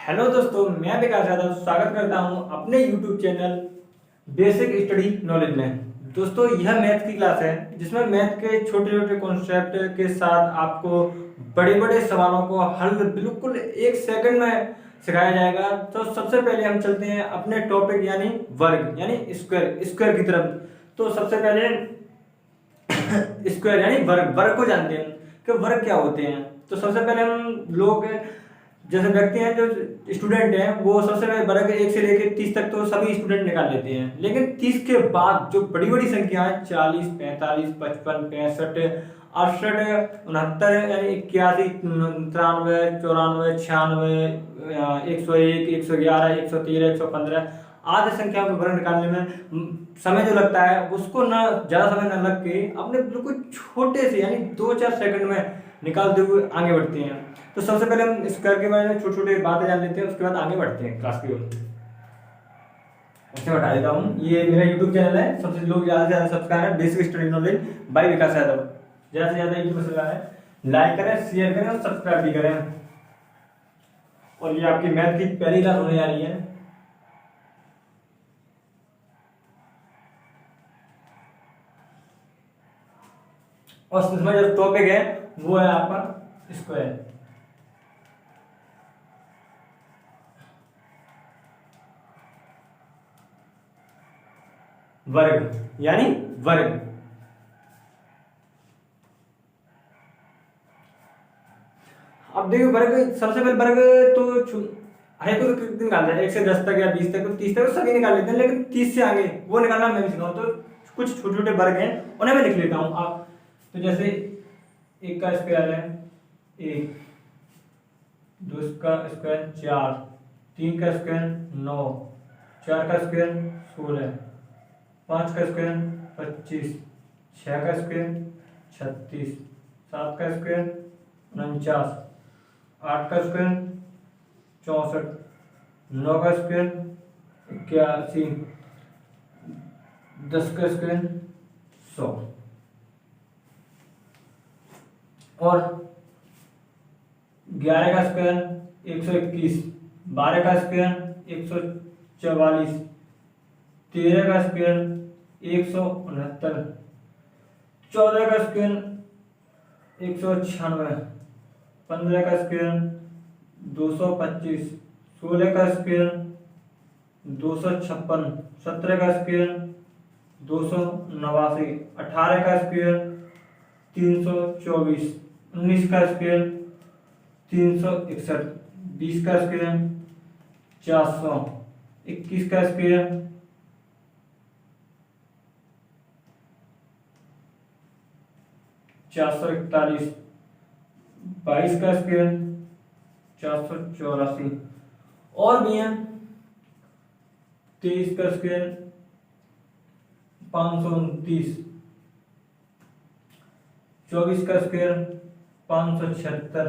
Hello दोस्तों, मैं विकास यादव स्वागत करता हूं अपने YouTube channel basic study knowledge में। दोस्तों, यह मैथ की क्लास है जिसमें मैथ के छोटे छोटे कॉन्सेप्ट के साथ आपको बड़े बड़े सवालों को हल बिल्कुल एक सेकंड में सिखाया जाएगा। तो सबसे पहले हम चलते हैं अपने टॉपिक यानी वर्ग यानी स्क्वायर की तरफ। तो सबसे पहले स्क्वायर यानी वर्ग को जानते हैं कि वर्ग क्या होते हैं। तो सबसे पहले हम लोग जैसे व्यक्ति हैं, जो स्टूडेंट हैं, वो सबसे पहले वर्ग 1 से लेकर 30 तक तो सभी स्टूडेंट निकाल लेते हैं। लेकिन 30 के बाद जो बड़ी बड़ी संख्या है 40, 45, 55, 65, 68, 69 यानी 81, 93, 94, 96, 101, 111, 113, 115 आदि संख्या में वर्ग निकालने में समय जो लगता है उसको ना ज्यादा समय न लग के अपने बिल्कुल छोटे से यानी 2-4 सेकंड में निकालते हुए आगे बढ़ते हैं। तो सबसे पहले हम स्क्वायर के बारे में छोटी छोटी बातें जान लेते हैं, उसके बाद आगे बढ़ते हैं क्लास की ओर। ऐसे बता देता हूँ, ये मेरा यूट्यूब चैनल है, सबसे लोग ज्यादा से ज्यादा सब्सक्राइब है basic study knowledge by Vikas Yadav. ज्यादा से ज्यादा यूट्यूब पर है, लाइक करें, शेयर करें और सब्सक्राइब भी करें। और ये आपकी मैथ की पहली क्लास होने जा रही है। और इसमें जो टॉपिक है वो है आपका स्क्वायर। वर्ग यानी वर्ग। अब देखिए, वर्ग सबसे पहले वर्ग तो हर कोई तो निकालता है 1 से 10 तक या 20 तक, 30 तक सभी निकाल लेते हैं। लेकिन 30 से आगे वो निकालना मैं भी सिखाऊं। तो कुछ छोटे छोटे वर्ग हैं, उन्हें मैं लिख लेता हूं। आप तो जैसे 1 का स्क्वायर है 1, 2 का स्क्वायर 4, 3 का स्क्वायर 9, 4 का स्क्वायर 16, 5 का स्क्वायर 25, 6 का स्क्वायर 36, 7 का स्क्वायर 49, 8 का स्क्वायर 64, 9 का स्क्वायर 81, 10 का स्क्वायर 100 और 11 का स्क्वायर 121, 12 का स्क्वायर 144, 13 का स्क्वायर 169, 14 का स्क्वायर 196, 15 का स्क्वायर 225, 16 का स्क्वायर 256, 17 का स्क्वायर 289, 18 का स्क्वायर 324, 19 का स्क्वायर 361, 20 का स्क्वायर 400, 21 का स्क्वायर 441, 22 का स्क्वायर 484 और भी हैं। 23 का स्क्वायर 529, 24 का स्क्वायर 576,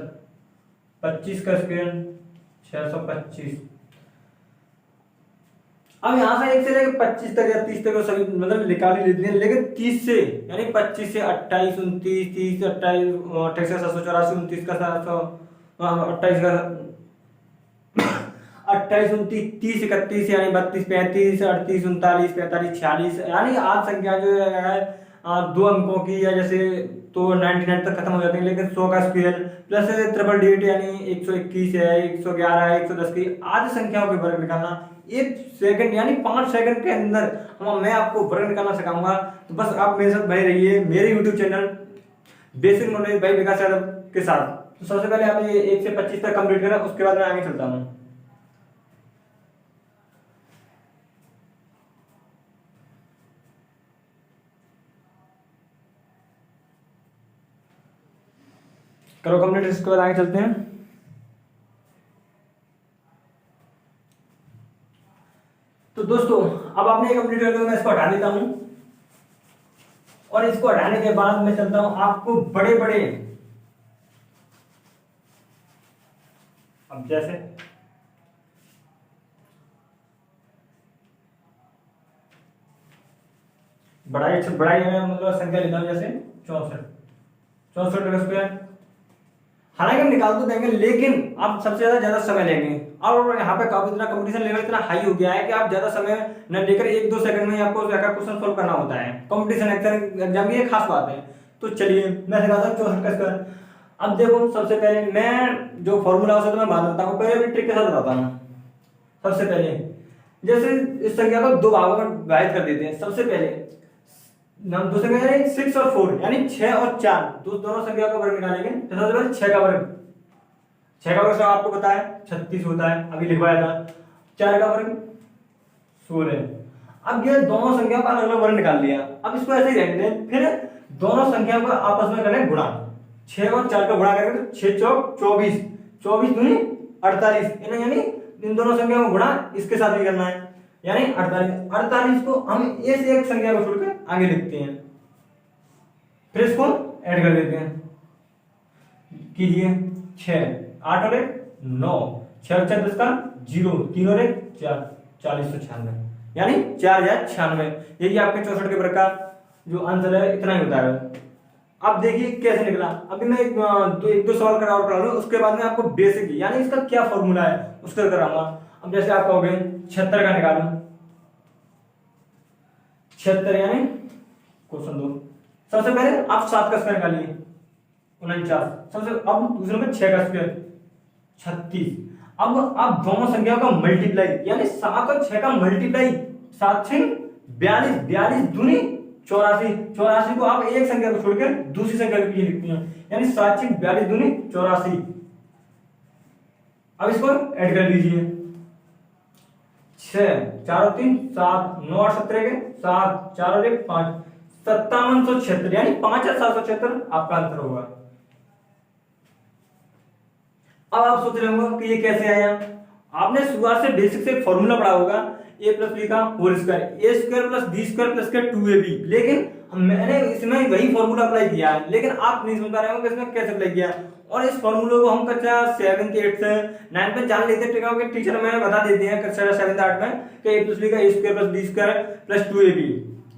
25 का स्क्वायर 625। अब यहाँ से 1 से लेकर 25 तक या 30 तक सभी मतलब निकाल ही लेते हैं। लेकिन 30 से यानी 25 से 28, 29, 30, 28, 28 का 784, 29 का 728 का 28, 29, 30, 31 यानी 32, 35, 38, 39, 45, 46 यानी 8 संख्या जो है 2 अंकों की या जैसे तो 99 तक खत्म हो जाते हैं। लेकिन 100 का स्क्वायर प्लस 888 यानी 121 है, 111 है, 110 की आदि संख्याओं के वर्ग निकालना 1 सेकंड यानी 5 सेकंड के अंदर मैं आपको वर्ग निकालना सिखाऊंगा। तो बस आप मेरे साथ बने रहिए मेरे YouTube channel basic knowledge by Vikas Yadav के साथ। तो सबसे पहले आप ये 1 से 25 तक कंप्लीट करें, उसके बाद मैं आगे चलता हूँ। करो कंप्लीट, इसके बाद आगे चलते हैं। तो दोस्तों, अब आपने कंप्लीट कर दिया, मैं इसको हटा देता हूं और इसको हटाने के बाद मैं चलता हूं आपको बड़े बड़े। अब जैसे बड़ाई में मतलब संख्या लेता हूं, जैसे 64, 64 का स्क्वायर हालांकि हम निकाल तो देंगे, लेकिन आप सबसे ज्यादा समय लेंगे। और यहाँ पे काफी इतना कंपटीशन लेवल इतना हाई हो गया है कि आप ज्यादा समय न लेकर 1-2 सेकंड में ही आपको क्वेश्चन सोल्व करना होता है। कंपटीशन एग्जाम की ये खास बात है। तो चलिए मैं दिखाता हूँ 64 का स्क्वायर। अब देखो सबसे पहले मैं जो फॉर्मूला उसे तो मैं बात करता हूँ, पहले भी ट्रिक के साथ बताता हूँ। सबसे पहले जैसे इस संख्या को 2 भागों में विभाजित कर देते हैं। सबसे पहले हम दो संख्या 6 और 4 यानी 6 और 4 दोनों संख्या का वर्ग निकालेंगे। तो सबसे पहले 6 का वर्ग, 6 का वर्ग आपको पता है 36 होता है, अभी लिखवाया था। 4 का वर्ग 16। अब ये दोनों संख्या का अलग अलग वर्ग निकाल लिया। अब इसको ऐसे ही रहने दें, फिर दोनों संख्या को आपस में करें गुणा। 6 और 4 का गुणा करेंगे तो 6 चौक 24, 24 दूनी 48, यानी इन दोनों संख्या को गुणा इसके साथ भी करना है, यानी 48। 48 को हम ए से एक संख्या को छोड़कर आगे लिखते हैं, फिर इसको ऐड कर देते हैं। कीजिए 6 8 और 1 9, 6 और 4 10 का 0, 3 और 1 4, 4096, यानी 4096। यही आपके 64 के वर्ग का जो आंसर है, इतना ही होता है। अब देखिए कैसे निकला। अभी मैं एक दो सवाल और करा लूं, उसके बाद में आपको बेसिक यानी इसका क्या फॉर्मूला है उसका कराऊंगा। अब जैसे आप कहोगे 76 का निकालो, 76 यानी क्वेश्चन 2। सबसे पहले आप 7 का स्क्वायर निकालिए 49। सबसे अब दूसरे में 6 का स्क्वायर 36। अब आप दोनों संख्याओं का मल्टीप्लाई, यानी 7 और 6 का मल्टीप्लाई, 7 6 42, 42 दूनी 84, 84 को आप एक संख्या को छोड़कर दूसरी संख्या के लिए लिखते हैं, यानी 7 6 42 दूनी 84। अब इसको ऐड कर दीजिए 6 4 और 3 7, 9 और 17 के 7, 4 और 1 5, 5776, यानी 5776 आपका आंसर होगा। अब आप सोच रहे होंगे कि ये कैसे आया। आपने शुरुआत से बेसिक से फॉर्मूला पढ़ा होगा, a प्लस बी का whole square, A square plus B square plus के 2ab। लेकिन मैंने इसमें वही फॉर्मूला अप्लाई किया है, लेकिन आप नहीं समझ पा रहे हो कि इसमें कैसे अप्लाई किया। और इस फॉर्मूले को हम कक्षा 7th 8th 9th में जान लेते हैं, टीचर हमें बता देते हैं कक्षा 7th 8th में कि a प्लस बी का a square plus B square plus 2ab।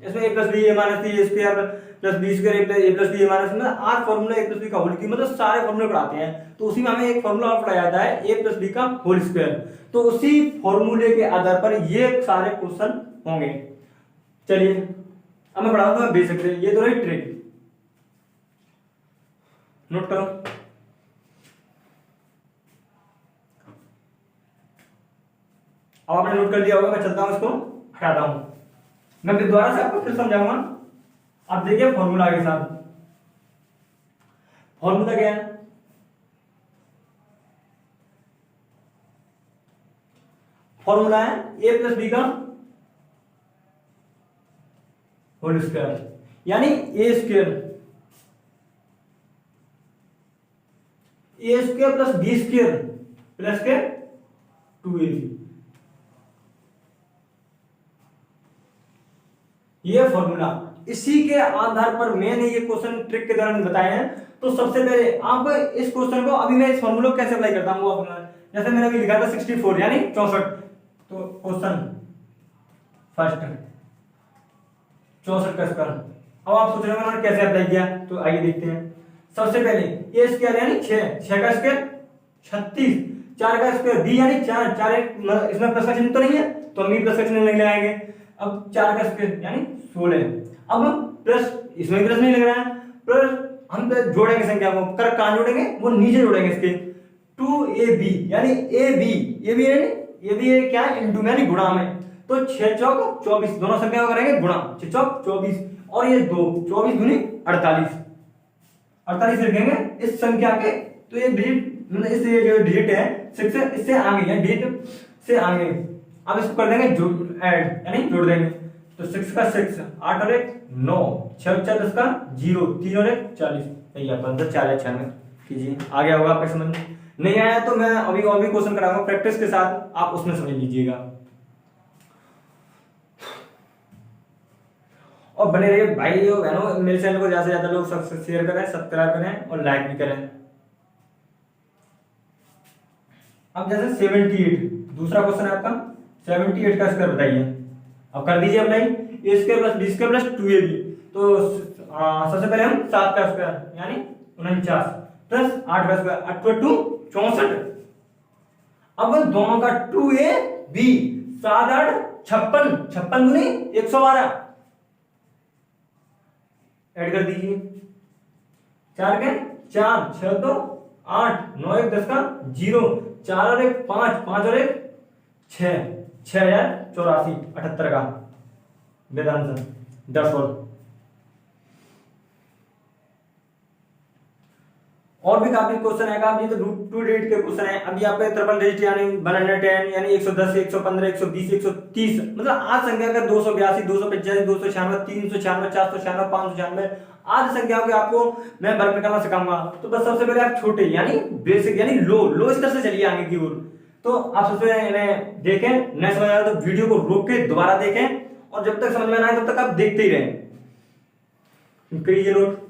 इसमें a plus b a minus a square plus B square a plus b a minus में 8 फॉर्मूला a प्लस बी का whole की, मतलब सारे फॉर्मूले पढ़ाते हैं। तो उसी में हमें एक फॉर्मूला और पढ़ाया जाता है a प्लस बी का होल स्क्वायर। तो उसी फॉर्मूले के आधार पर ये सारे क्वेश्चन होंगे। चलिए अब मैं पढ़ाऊंगा बेसिक से, ये तो रही ट्रिक, नोट करो। अब आपने नोट कर लिया होगा, मैं चलता हूं, इसको हटाता हूं, मैं फिर दोबारा से आपको फिर समझाऊंगा। आप देखिए फॉर्मूला के साथ। फॉर्मूला क्या है, फॉर्मूला है a प्लस बी का होल स्क्वायर, यानी A square plus B square plus के 2ab। ये फॉर्मूला, इसी के आधार पर मैंने ये क्वेश्चन ट्रिक के दौरान बताए हैं। तो सबसे पहले आप इस क्वेश्चन को, अभी मैं इस फॉर्मूला को कैसे अप्लाई करता हूं वो जैसे मैंने अभी लिखा था 64 यानी 64। तो क्वेश्चन फर्स्ट 64 का स्क्वायर। अब आप सोच रहे होंगे मैंने कैसे अप्लाई किया, तो आइए देखते हैं। सबसे पहले a स्क्वायर यानी 6 का स्क्वायर 36, 4 का स्क्वायर b यानी 4, 4 इसमें प्लस का चिन्ह तो नहीं है तो हम भी प्लस का चिन्ह नहीं लगाएंगे। अब 4 का स्क्वायर यानी 16। अब प्लस, इसमें प्लस नहीं लग रहा है, प्लस हम जोड़ेंगे संख्या को, कर कहां जोड़ेंगे, वो नीचे जोड़ेंगे इसके। 2ab यानी ab यानी क्या है, इनटू यानी गुणा में। तो 6 चौक 24, दोनों संख्या को करेंगे गुणा, 6 चौक 24 और ये 2, 24 दूनी 48, 48 लिखेंगे इस संख्या के। तो ये डिजिट, मतलब इस जो डिजिट है 6 से इससे आगे है, डिजिट से आगे। अब इसको कर देंगे ऐड, यानी जोड़ देंगे। तो 6 का 6, 8 और 1 9, 6 और 4 10 का 0, 3 और 1 40, यही आपका आंसर 496 कीजिए। आ गया होगा आपके समझ में, नहीं आया तो मैं अभी और भी क्वेश्चन कराऊंगा प्रैक्टिस के साथ, आप उसमें समझ लीजिएगा। और बने रहिए भाई बहनों, मेरे चैनल को ज्यादा से ज्यादा लोग शेयर करें, सब्सक्राइब करें और लाइक भी करें। अब जैसे 78 दूसरा क्वेश्चन है आपका, 78 का स्क्वायर बताइए। अब कर दीजिए apply, a square plus b square plus 2ab। तो सबसे पहले हम 7 का स्क्वायर यानी 49, प्लस 8 का स्क्वायर, 8 टू 64। अब दोनों का 2ab, 7 8 56, 56 दूनी 112 ऐड कर दीजिए। 4 के 4, 6 2 8, 9 1 10 का 0, 4 और 1 5, 5 और 1 6, 6084 78 का वेदांत दस। और भी काफी क्वेश्चन है, काफी तो रूट टू डिजिट के क्वेश्चन है। अभी आपके ट्रिपल डिजिट यानी 110 यानी 110 115 120 130, मतलब आठ संख्या का 282 285 296 396 496 596 आठ संख्याओं के आपको मैं वर्ग निकालना सिखाऊंगा। तो बस सबसे पहले आप छोटे यानी बेसिक यानी लो स्तर से चलिए आगे की ओर। तो आप सबसे इन्हें देखें, नहीं समझ आया तो वीडियो को रोक के दोबारा देखें, और जब तक समझ में ना आए तब तक आप देखते ही रहें। करिए नोट।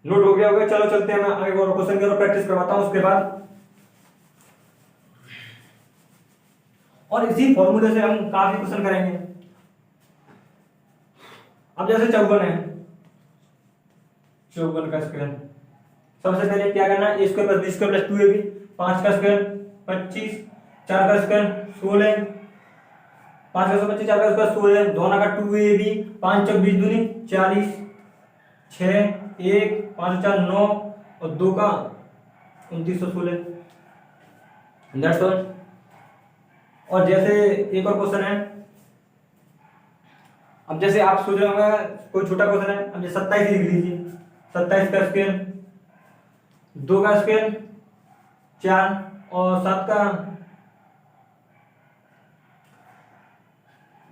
नोट हो गया होगा, चलो चलते हैं, मैं आगे और क्वेश्चन की प्रैक्टिस करवाता हूं उसके बाद। और इसी फॉर्मूले से हम काफी क्वेश्चन करेंगे। अब जैसे 54 है, 54 का स्क्वायर, सबसे पहले क्या करना है, a square plus B square plus 2ab, 5 का स्क्वायर 25, 4 का स्क्वायर 16, 5 का स्क्वायर 25, 4 का स्क्वायर 16, दोनों का 2ab, 5 चौक 20 दूनी 40, 6 1 5 4 9 और 2 का 2916। That's all. और जैसे एक और क्वेश्चन है, अब जैसे आप सोच रहे होंगे कोई छोटा क्वेश्चन है, अब ये 27 लिख लीजिए। 27 का स्क्वायर, 2 का स्क्वायर 4 और 7 का,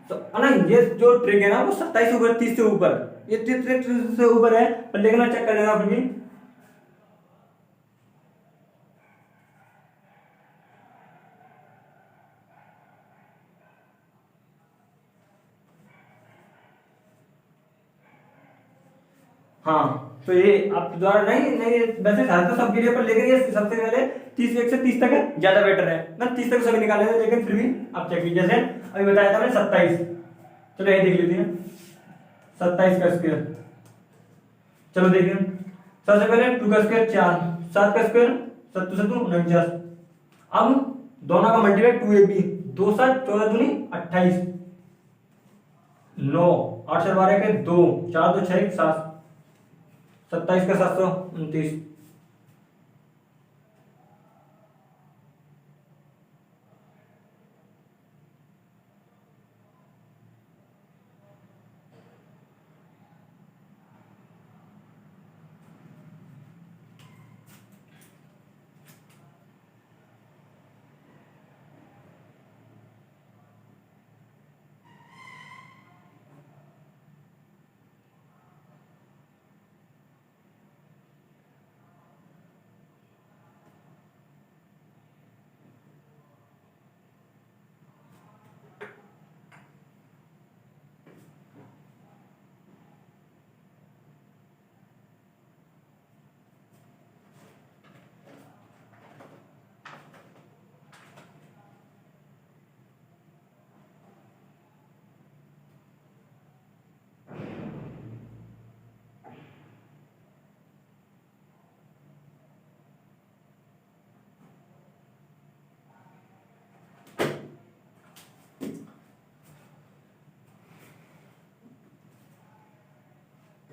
तो ना ये जो ट्रिक है ना वो 27 से ऊपर 30 से ऊपर, ये 30 से ऊपर है, पर लेकिन मैं चेक कर लेना फिर भी। हाँ तो ये आप द्वारा नहीं नहीं वैसे था तो सब गिरे पर, लेकिन ये सबसे पहले 30 1 से 30 तक है, ज्यादा बेटर है ना। 30 तक सभी निकाले थे, लेकिन फिर भी आप चेक कीजिए। जैसे अभी बताया था मैंने 27, चलो ये देख लेते हैं 27 का स्क्वायर। चलो देखिए, सबसे पहले 2 का स्क्वायर 4, 7 का स्क्वायर 7 7 49। अब दोनों का मल्टीप्लाई 2ab, 2 7 14 दूनी 28, 9 8 से 12 के 2, 4 2 6 7, 27 का 729।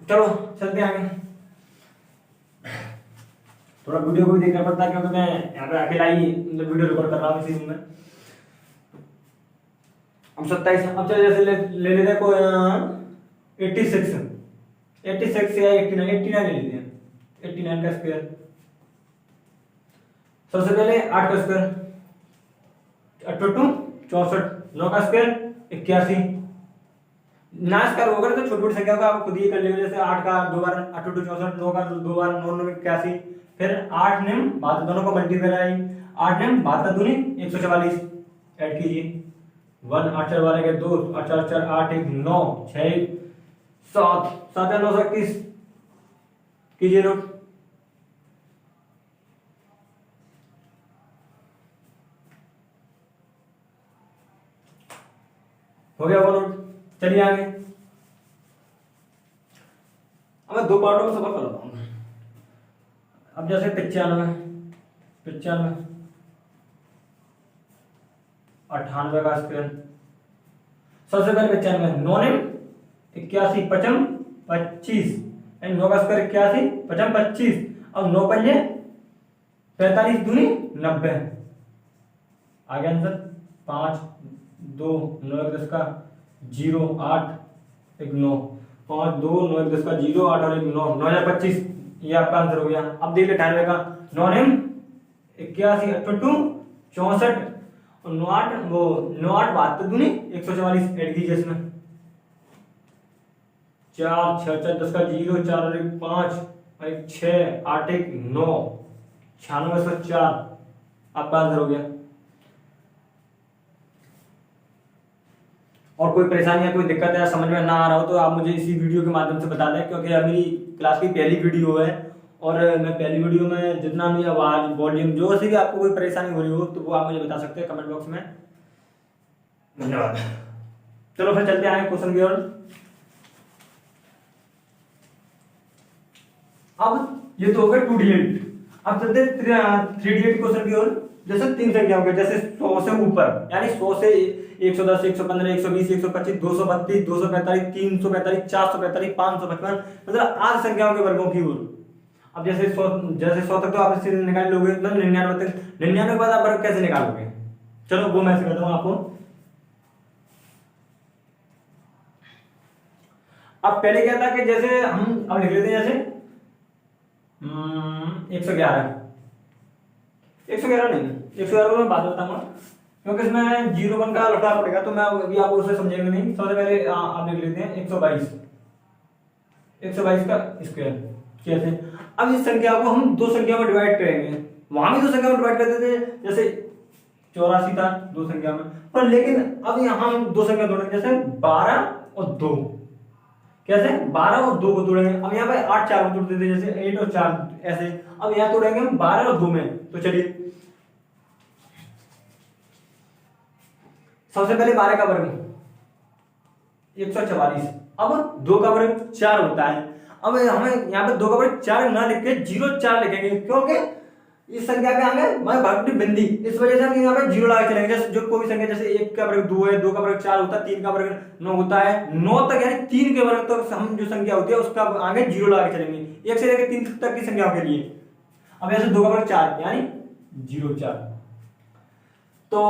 चलो चलते हैं आगे। थोड़ा वीडियो को भी देखना पड़ता है क्योंकि मैं यहाँ पे अकेला ही मतलब वीडियो रिकॉर्ड कर रहा हूँ इसी रूम में। अब 27, अब चलो जैसे ले लेते हैं कोई 86 या 89 ले लेते हैं। 89 का स्क्वायर, सबसे पहले 8 का स्क्वायर 8 2 64, 9 का स्क्वायर 81। नाश कर होगा तो छोटी छोटी संख्या को आप खुद ही कर लेंगे। जैसे 8 का 2 बार 8 2 64, 9 का 2 बार 9 9 81, फिर 8 निम बाद दोनों को मल्टीप्लाई 8 निम बाद का दूनी 144 ऐड कीजिए। 1 8 4 12 के 2 8 4 4 8 1 9 6 7 7 9 21 कीजिए नोट। हो गया वो नोट। चलिए आगे, अब मैं 2 पार्टों में सफर कर रहा हूँ। अब जैसे 95 98 का स्क्वायर, सबसे पहले 95 9 ने 81 55 25 एंड 9 का स्क्वायर 81 55 25 और 9 पंजे 45 दूनी 90। आगे आंसर 5 2 9 1 10 का 0 8 1 9 5 2 9 1 10 का 0 8 और 1 9 9025, ये आपका आंसर हो गया। अब देख ले 98 का 9 ने 81 82 64 और 9 8 वो 9 8 72 दूनी 144 ऐड कीजिए इसमें 4 6 4 10 का 0 4 और 1 5 और 1 6 8 1 9 9604 आपका आंसर हो गया। और कोई परेशानी या कोई दिक्कत है, समझ में ना आ रहा हो तो आप मुझे इसी वीडियो के माध्यम से बता दें, क्योंकि अब मेरी क्लास की पहली वीडियो है और मैं पहली वीडियो में जितना भी आवाज वॉल्यूम जो से भी आपको कोई परेशानी हो रही हो तो वो आप मुझे बता सकते हैं कमेंट बॉक्स में। धन्यवाद। चलो फिर चलते हैं क्वेश्चन की ओर। अब ये तो हो गया 2D8, अब चलते हैं 3D8 क्वेश्चन की ओर। जैसे 3 संख्याओं के, जैसे 100 से ऊपर यानी 100 से 110 115 120 125 232 245 345 445 555 मतलब 8 संख्याओं के वर्गों की ओर। अब जैसे 100 तक तो आप इससे निकाल लोगे, मतलब 99 तक, 99 के बाद आप वर्ग कैसे निकालोगे? चलो वो मैं सिखाता हूं आपको। अब पहले क्या था कि जैसे हम अब लिख लेते हैं जैसे 111 नहीं 111 को मैं बात बताऊंगा क्योंकि इसमें 0 1 का लफड़ा पड़ेगा तो मैं अभी आप उसे समझेंगे नहीं। सबसे पहले आप लिख लेते हैं 122 का स्क्वायर कैसे। अब इस संख्या को हम 2 संख्या में डिवाइड करेंगे, वहां भी 2 संख्या में डिवाइड करते थे, जैसे 84 था 2 संख्या में, पर लेकिन अब यहां हम 2 संख्या जोड़ेंगे, जैसे 12 और 2, कैसे 12 और 2 को तोड़ेंगे। अब यहाँ पे 8 4 को तोड़ते थे, जैसे 8 और 4 ऐसे। अब यहाँ तोड़ेंगे हम 12 और 2 में, तो चलिए सबसे पहले 12 का वर्ग 144, अब 2 का वर्ग 4 होता है। अब हमें यहाँ पे 2 का वर्ग 4 ना लिख के 0 4 लिखेंगे, क्योंकि इस संख्या के आगे मैं भागफल बिंदी, इस वजह से हम यहाँ पे 0 लगा चलेंगे। जैसे जो कोई संख्या, जैसे 1 का वर्ग 2 है, 2 का वर्ग 4 होता है, 3 का वर्ग 9 होता है, 9 तक यानी 3 के वर्ग तक हम जो संख्या होती है उसका आगे 0 लगा के चलेंगे, 1 से लेकर 3 तक की संख्याओं के लिए। अब ऐसे 2 का वर्ग 4 यानी 0 4, तो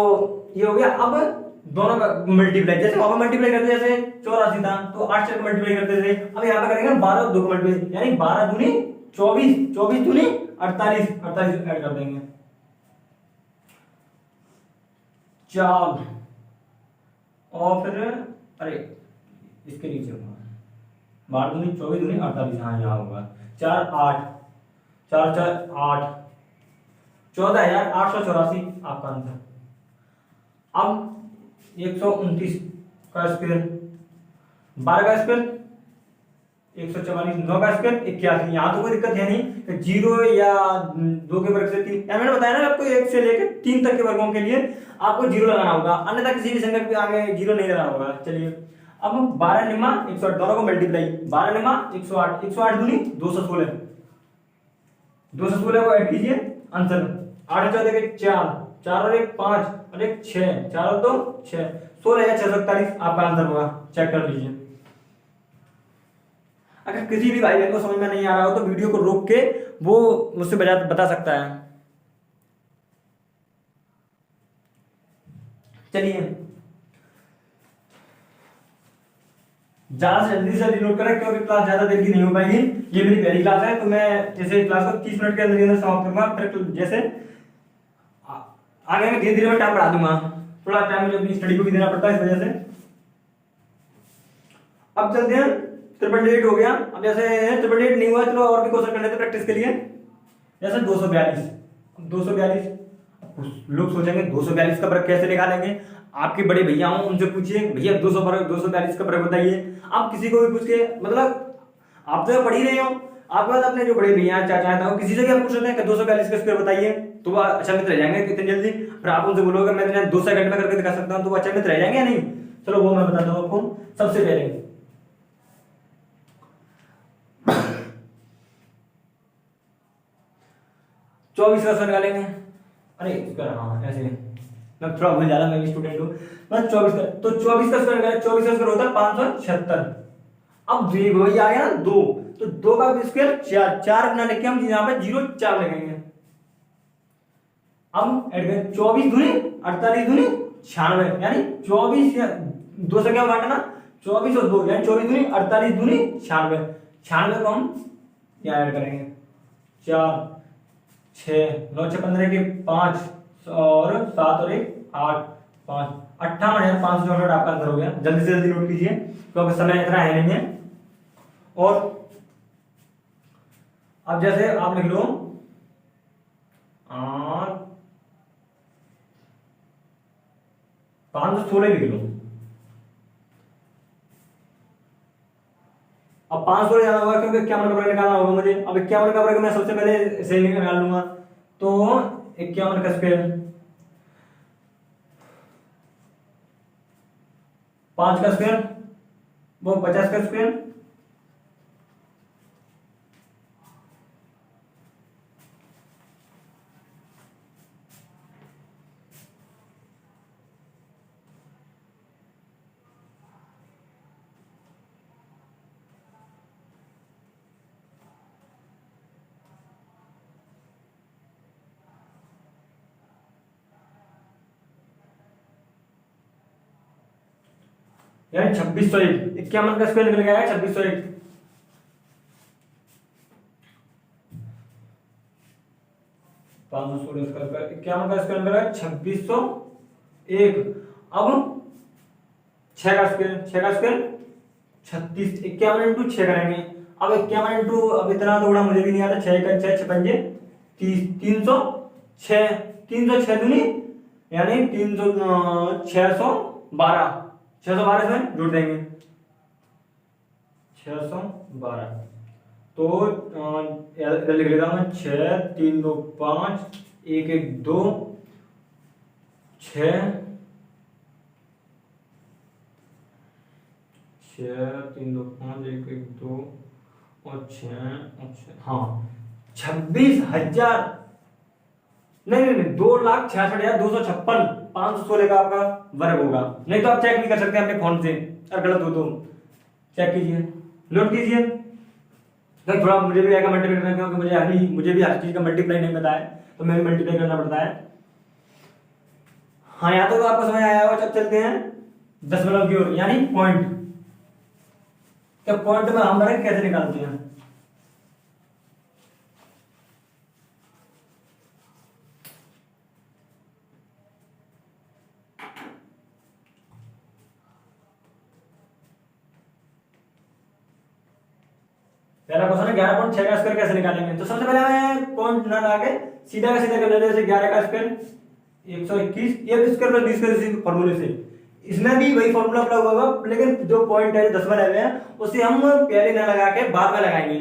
ये हो गया। अब दोनों का मल्टीप्लाई, जैसे वहां मल्टीप्लाई करते जैसे 84 था तो 8 से मल्टीप्लाई करते थे, अब यहाँ पे करेंगे 12 और 2 को मल्टीप्लाई, यानी 12 दूनी 24 24 दूनी 48 48 ऐड कर देंगे 4 और फिर अरे इसके नीचे होगा 12 दूनी 24 दूनी 48, हाँ यहाँ होगा 4 8 4 4 8 14,884 आपका आंसर। अब 129 का स्क्वायर, 12 का स्क्वायर 144, 9 का स्क्वायर 81। यहाँ तो कोई दिक्कत है नहीं, 0 या 2 के वर्ग से 3, मैंने बताया ना आपको 1 से लेकर 3 तक के वर्गों के लिए आपको 0 लगाना होगा, अन्यथा किसी भी संख्या के आगे 0 नहीं लगाना होगा। चलिए अब 12 निम्मा 108, दोनों को मल्टीप्लाई, 12 निम्मा 108 108 दूनी 216 216 को ऐड कीजिए, आंसर 8 4 देखे 4 4 और 1 5 और 1 6 4 और 2 6 16,641 आपका आंसर होगा। चेक कर लीजिए। अगर किसी भी भाई बहन को समझ में नहीं आ रहा हो तो वीडियो को रोक के वो मुझसे बता सकता है। चलिए ज्यादा से जल्दी से नोट करें क्योंकि क्लास ज्यादा देर की नहीं हो पाएगी। ये मेरी पहली क्लास है तो मैं जैसे क्लास को 30 मिनट के अंदर समाप्त करूंगा, फिर जैसे आगे मैं धीरे धीरे में टाइम बढ़ा दूंगा, थोड़ा टाइम मुझे अपनी स्टडी को भी देना पड़ता है इस वजह से। अब चलते हैं 888 हो गया। अब जैसे 888 नहीं हुआ चलो और भी क्वेश्चन कर लेते प्रैक्टिस के लिए। जैसे 242, 242 लोग सोचेंगे 242 का वर्ग कैसे निकालेंगे। आपके बड़े भैया हो उनसे पूछिए भैया 242 का वर्ग बताइए। आप किसी को भी पूछ के, मतलब आप तो पढ़ ही रहे हो, आपके बाद अपने जो बड़े भैया चाचा था किसी से भी आप पूछ रहे हैं कि 242 का स्क्वायर बताइए तो वो अच्छा मित्र रह जाएंगे कितनी जल्दी। फिर आप उनसे बोलोगे मैं 2 सेकंड में करके दिखा सकता हूँ तो वो अच्छा मित्र रह जाएंगे या नहीं। चलो वो मैं बताता हूँ आपको। सबसे पहले 24 का स्क्वायर निकालेंगे। अरे स्क्वायर, हाँ ऐसे मैं थोड़ा भूल जा रहा, मैं भी स्टूडेंट हूँ। मैं 24 का, तो 24 का स्क्वायर निकालें, 24 का स्क्वायर होता है 576। अब वही आ गया ना 2, तो 2 का स्क्वायर 4, 4 ना लिख के हम यहाँ पे 0 4 लिखेंगे। अब ऐड करें 24 दूनी 48 दूनी 96, यानी 24 2 से क्या बांटना, 24 और 2 यानी 24 दूनी 48 दूनी 96। 96 को हम यहाँ ऐड करेंगे, 4 6 9 6 15 के 5 और 7 और 1 8 5 58,564 आपका आंसर हो गया। जल्दी से जल्दी नोट कीजिए क्योंकि समय इतना है नहीं है। और अब जैसे आप लिख लो 516 लिख लो। अब 516 जाना होगा क्योंकि 51 का वर्ग निकालना होगा मुझे। अब 51 का वर्ग मैं सबसे पहले सही निकाल लूंगा, तो 51 का स्क्वायर 5 का स्क्वायर वो 50 का स्क्वायर, यानी 2601। 51 का स्क्वायर निकल गया है 2601। 516 का स्क्वायर 51 का स्क्वायर निकल गया 2601। अब 6 का स्क्वायर 36, 51 इंटू 6 करेंगे। अब 51 इंटू, अब इतना तो बड़ा मुझे भी नहीं आता, 6 का 6 पंजे 30, 306, 306 दूनी यानी 612, 612 इसमें जोड़ देंगे 612। तो इधर लिख लेता हूं मैं 6 3 2 5 1 1 2 6 3 2 5 1 1 2 और 6, हाँ 26,000 नहीं 2,66,256 516 का आपका वर्ग होगा। नहीं तो आप चेक भी कर सकते हैं अपने फोन से, अगर गलत हो तो चेक कीजिए, नोट कीजिए। तो थोड़ा मुझे भी आएगा मल्टीप्लाई करना, क्योंकि मुझे भी हर चीज का मल्टीप्लाई नहीं पता है, तो मैं भी मल्टीप्लाई करना पड़ता है। हाँ, यहाँ तो आपको समझ आया होगा। अब चलते हैं दशमलव की ओर, यानी पॉइंट। तो पॉइंट में हम वर्ग कैसे निकालते हैं? पहला क्वेश्चन है 11.6 का स्क्वायर कैसे निकालेंगे। तो सबसे पहले हमें पॉइंट ना लगा के सीधा का सीधा कर लेते हैं। जैसे 11 का स्क्वायर 121, ये स्क्वायर प्लस बी स्क्वायर इसी फॉर्मूले से, इसमें भी वही फॉर्मूला अप्लाई होगा, लेकिन जो पॉइंट है दशमलव है उसे हम पहले ना लगा के बाद में लगाएंगे।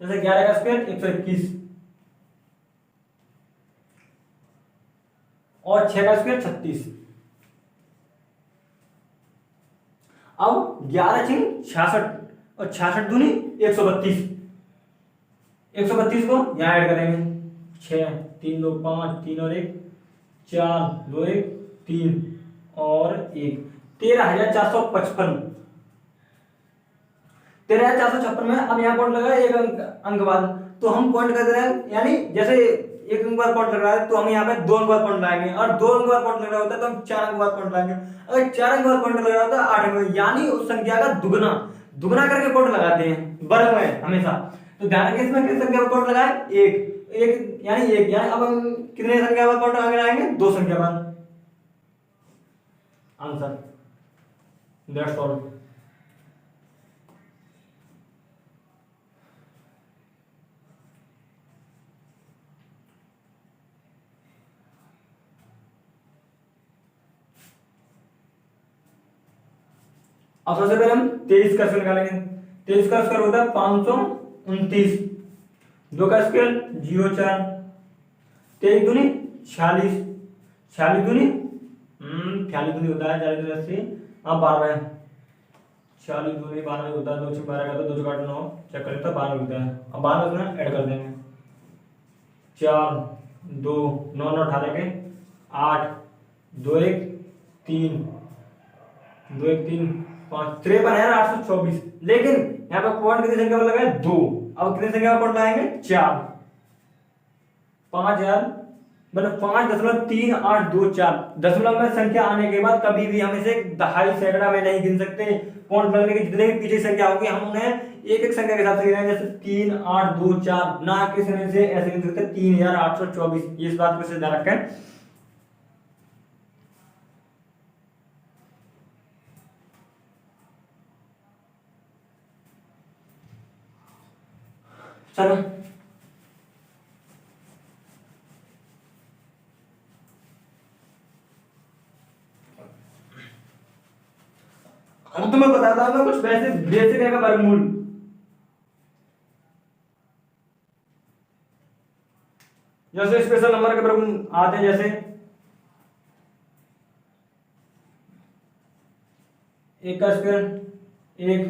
जैसे 11 का स्क्वायर 121 और 6 का स्क्वायर 36। अब 11 छिंग 66 और 66 दूनी 132। 132 को यहां ऐड करेंगे 6 3 2 5 3 और 1 4 2 1 3 और 1 13,455। 13,456 में अब यहाँ पॉइंट लगा एक अंक बाद, तो हम पॉइंट कर दे रहे हैं, यानी जैसे एक अंक बाद पॉइंट लग रहा है तो हम यहाँ पे 2 अंक बाद पॉइंट लगाएंगे, और 2 अंक बाद पॉइंट लग रहा होता है तो हम 4 अंक बाद पॉइंट लगाएंगे। अगर 4 अंक बाद पॉइंट लग रहा होता है 8 अंक, यानी उस संख्या का दुगना करके पॉइंट लगाते हैं वर्ग में हमेशा। तो ध्यान रखिए इसमें किस संख्या पर पॉइंट लगाए, एक यानी अब हम कितने संख्या बाद पॉइंट आगे लगाएंगे, 2 संख्या बाद। Answer that's all. अब सबसे पहले हम 23 का स्क्वायर निकालेंगे। 23 का स्क्वायर होता है 529। 2 का स्क्वायर 04, 23 दूनी 46, 46 दूनी 46 दूनी होता है 40 80, अब 12 40 दूनी 92 होता है, 2 12 का तो 2 8 9 चेक कर लेता है 92 होता है। अब 92 में ऐड कर देंगे 4 2 9 9 18 के 8 2 1 3 2 1 3 5 53 है 824। लेकिन यहाँ पे पॉइंट कितनी संख्या पर लगाए 2। अब कितनी संख्या पर पॉइंट लगाएंगे 4 5000 मतलब 5.3824। दशमलव में संख्या आने के बाद कभी भी हम इसे दहाई सैकड़ा में नहीं गिन सकते। पॉइंट लगने की जितने भी पीछे संख्या होगी हम उन्हें एक एक संख्या के साथ से गिनेंगे, जैसे 3 8 2 4 ना किसी में से ऐसे गिन सकते 3824। ये इस बात को ध्यान रखें। चलो अब तुम्हें बताता हूं मैं कुछ वैसे बेसिक है का वर्गमूल। जैसे स्पेशल नंबर के वर्गमूल आते हैं, जैसे 1 का स्क्वायर 1,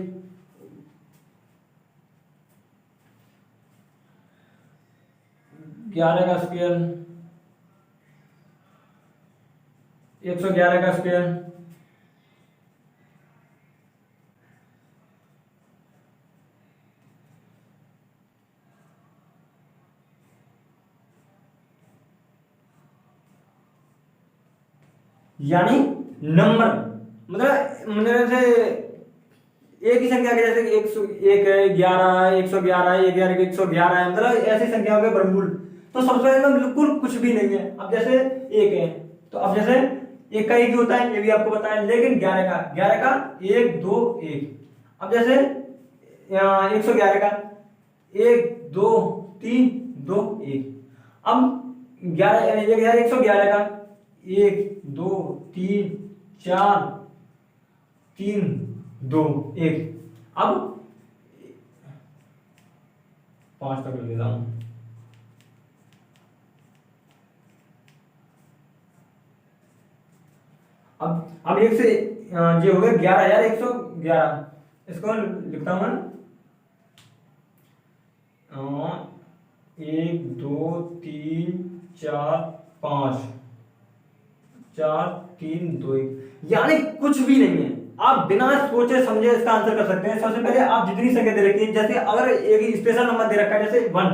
11 का स्क्वायर 111 का स्क्वायर, यानी नंबर मतलब जैसे एक ही संख्या के जैसे 101 है 11 है 111 है 11 के 111 है, मतलब ऐसी संख्याओं के वर्गमूल। तो सबसे पहले बिल्कुल कुछ भी नहीं है। अब जैसे 1 है तो अब जैसे 1 का 1 ही होता है, ये भी आपको बताया। लेकिन 11 का 1 2 1। अब जैसे 111 का 1 2 3 2 1। अब 111 का 1 2 3 4 3 2 1। अब 5 तक ले लेता हूं। अब 1 से ये हो गया 11111। इसको लिखता हूं मैं 1 2 3 4 5 4 3 2 1, यानी कुछ भी नहीं है। आप बिना सोचे समझे इसका आंसर कर सकते हैं। सबसे पहले आप जितनी संख्या दे रखी है, जैसे अगर एक स्पेशल नंबर दे रखा है जैसे 1,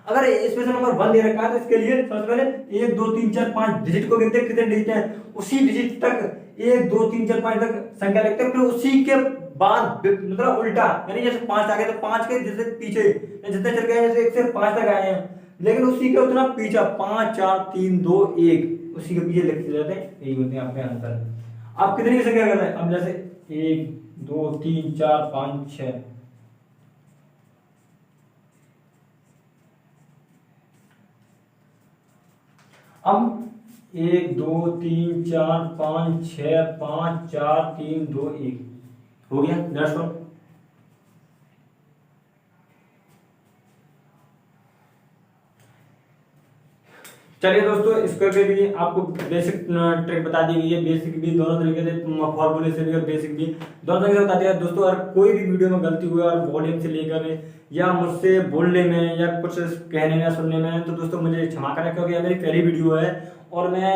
अगर स्पेशल नंबर 1 दे रखा है तो इसके लिए सबसे पहले 1 2 3 4 5 डिजिट को गिनते हैं, कितने डिजिट हैं उसी डिजिट तक 1 2 3 4 5 तक संख्या लिखते हैं। फिर उसी के बाद मतलब उल्टा, यानी जैसे 5 आ गए तो 5 के जैसे पीछे जितने चल गए, जैसे 1 से 5 तक आए हैं, लेकिन उसी के उतना पीछा 5 4 3 2 1 उसी के पीछे लिखते जाते हैं। यही होते हैं आपके आंसर। आप कितनी की संख्या करते हैं? अब जैसे 1 2 3 4 5 6, अब 1 2 3 4 5 6 5 4 3 2 1 हो गया। That's all. चलिए दोस्तों, स्क्वायर के लिए आपको बेसिक ट्रिक बता दी गई है। बेसिक भी दोनों तरीके से, फॉर्मूले से भी और बेसिक भी दोनों तरीके से बता दिया दोस्तों। अगर कोई भी वीडियो में गलती हुई और वॉल्यूम से लेकर या मुझसे बोलने में या कुछ कहने में या सुनने में, तो दोस्तों मुझे क्षमा करें, क्योंकि यह मेरी पहली वीडियो है और मैं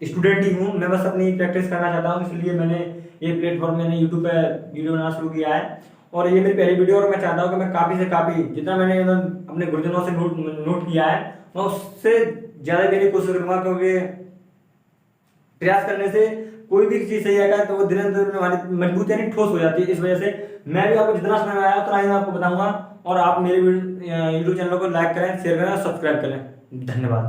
स्टूडेंट ही हूँ। मैं बस अपनी प्रैक्टिस करना चाहता हूँ, इसलिए मैंने ये प्लेटफॉर्म मैंने यूट्यूब पर वीडियो बनाना शुरू किया है। और ये मेरी पहली वीडियो, और मैं चाहता हूँ कि मैं काफ़ी से काफ़ी जितना मैंने अपने गुरुजनों से नोट किया है, मैं उससे ज्यादा देने की कोशिश करूंगा, क्योंकि प्रयास करने से कोई भी चीज सही आएगा तो वो दिन दिन हमारी मजबूत यानी ठोस हो जाती है। इस वजह से मैं भी आपको जितना समय आया उतना ही मैं आपको बताऊंगा। और आप मेरे यूट्यूब चैनल को लाइक करें, शेयर करें, सब्सक्राइब करें। धन्यवाद।